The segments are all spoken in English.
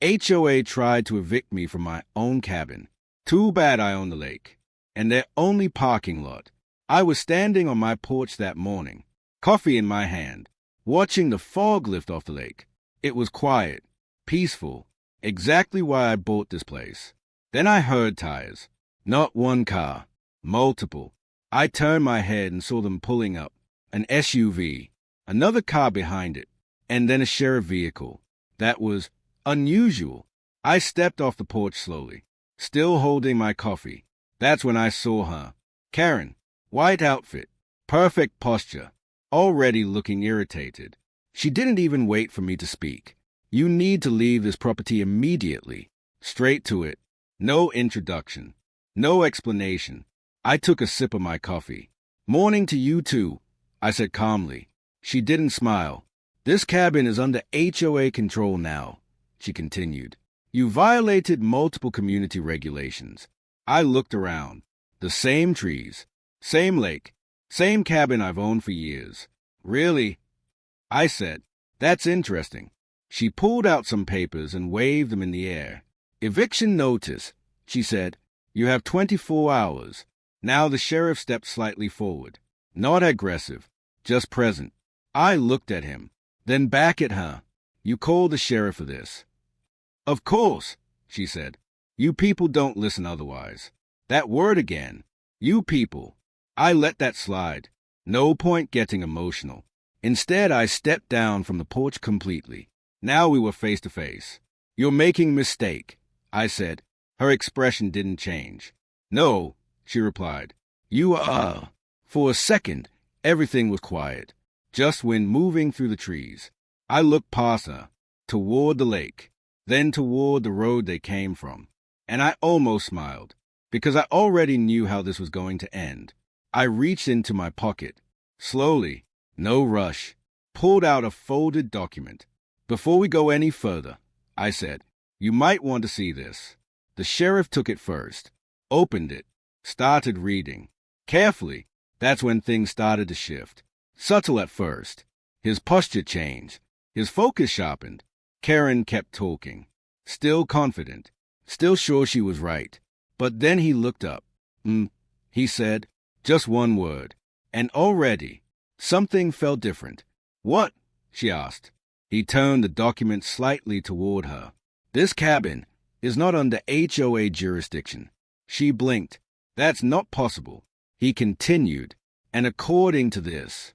HOA tried to evict me from my own cabin. Too bad I own the lake, and their only parking lot. I was standing on my porch that morning, coffee in my hand, watching the fog lift off the lake. It was quiet, peaceful, exactly why I bought this place. Then I heard tires. Not one car, multiple. I turned my head and saw them pulling up. An SUV, another car behind it, and then a sheriff vehicle. That was unusual. I stepped off the porch slowly, still holding my coffee. That's when I saw her. Karen, white outfit, perfect posture, already looking irritated. She didn't even wait for me to speak. You need to leave this property immediately. Straight to it. No introduction. No explanation. I took a sip of my coffee. Morning to you too, I said calmly. She didn't smile. This cabin is under HOA control now, she continued. You violated multiple community regulations. I looked around. The same trees, same lake, same cabin I've owned for years. Really? I said. That's interesting. She pulled out some papers and waved them in the air. Eviction notice, she said. You have 24 hours. Now the sheriff stepped slightly forward. Not aggressive, just present. I looked at him, then back at her. You called the sheriff for this. Of course, she said. You people don't listen otherwise. That word again. You people. I let that slide. No point getting emotional. Instead, I stepped down from the porch completely. Now we were face to face. You're making a mistake, I said. Her expression didn't change. No, she replied. You are. For a second, everything was quiet. Just wind moving through the trees. I looked past her, toward the lake, then toward the road they came from. And I almost smiled, because I already knew how this was going to end. I reached into my pocket, slowly, no rush, pulled out a folded document. Before we go any further, I said, you might want to see this. The sheriff took it first, opened it, started reading. Carefully, that's when things started to shift. Subtle at first. His posture changed. His focus sharpened. Karen kept talking, still confident, still sure she was right. But then he looked up. He said, just one word. And already, something felt different. What? She asked. He turned the document slightly toward her. This cabin is not under HOA jurisdiction. She blinked. That's not possible. He continued, and according to this,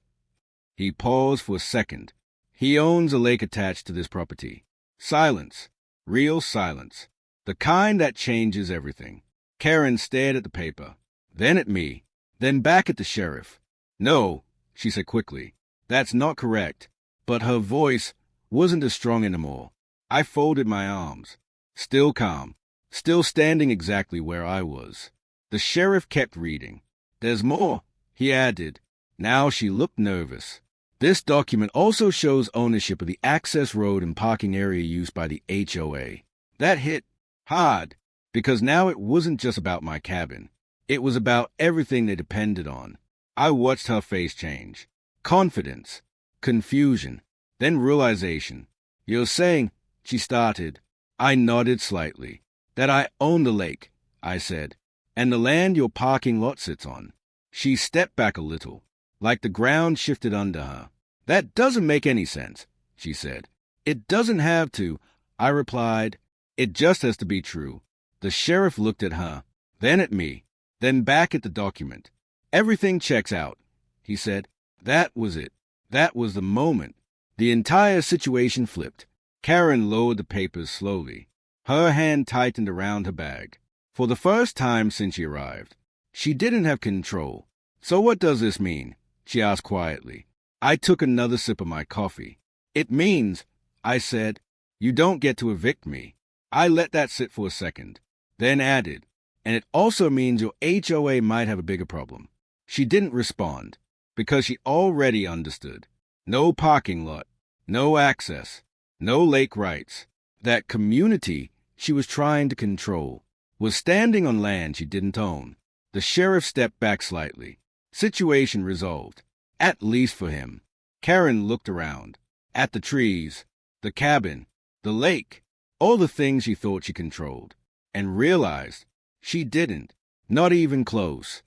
he paused for a second. He owns a lake attached to this property. Silence. Real silence. The kind that changes everything. Karen stared at the paper, then at me, then back at the sheriff. No, she said quickly. That's not correct. But her voice wasn't as strong anymore. I folded my arms. Still calm. Still standing exactly where I was. The sheriff kept reading. There's more, he added. Now she looked nervous. This document also shows ownership of the access road and parking area used by the HOA. That hit hard, because now it wasn't just about my cabin. It was about everything they depended on. I watched her face change. Confidence, confusion, then realization. You're saying, she started. I nodded slightly. That I own the lake, I said, and the land your parking lot sits on. She stepped back a little, like the ground shifted under her. That doesn't make any sense, she said. It doesn't have to, I replied. It just has to be true. The sheriff looked at her, then at me, then back at the document. Everything checks out, he said. That was it. That was the moment. The entire situation flipped. Karen lowered the papers slowly. Her hand tightened around her bag. For the first time since she arrived, she didn't have control. So what does this mean? She asked quietly. I took another sip of my coffee. It means, I said, you don't get to evict me. I let that sit for a second, then added, and it also means your HOA might have a bigger problem. She didn't respond, because she already understood. No parking lot, no access, no lake rights. That community she was trying to control was standing on land she didn't own. The sheriff stepped back slightly. Situation resolved, at least for him. Karen looked around, at the trees, the cabin, the lake. all the things she thought she controlled, and realized she didn't, not even close.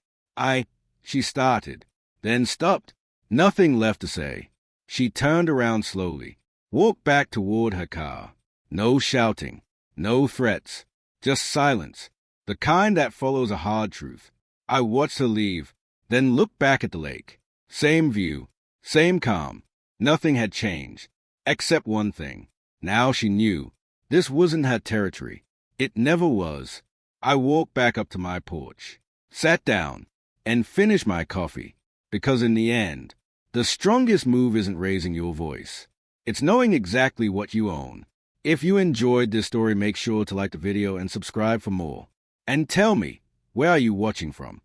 She started, then stopped. Nothing left to say. She turned around slowly, walked back toward her car. No shouting, no threats, just silence, the kind that follows a hard truth. I watched her leave, then looked back at the lake. Same view, same calm. Nothing had changed, except one thing. Now she knew this wasn't her territory. It never was. I walked back up to my porch, sat down, and finished my coffee, because in the end, the strongest move isn't raising your voice. It's knowing exactly what you own. If you enjoyed this story, make sure to like the video and subscribe for more. And tell me, where are you watching from?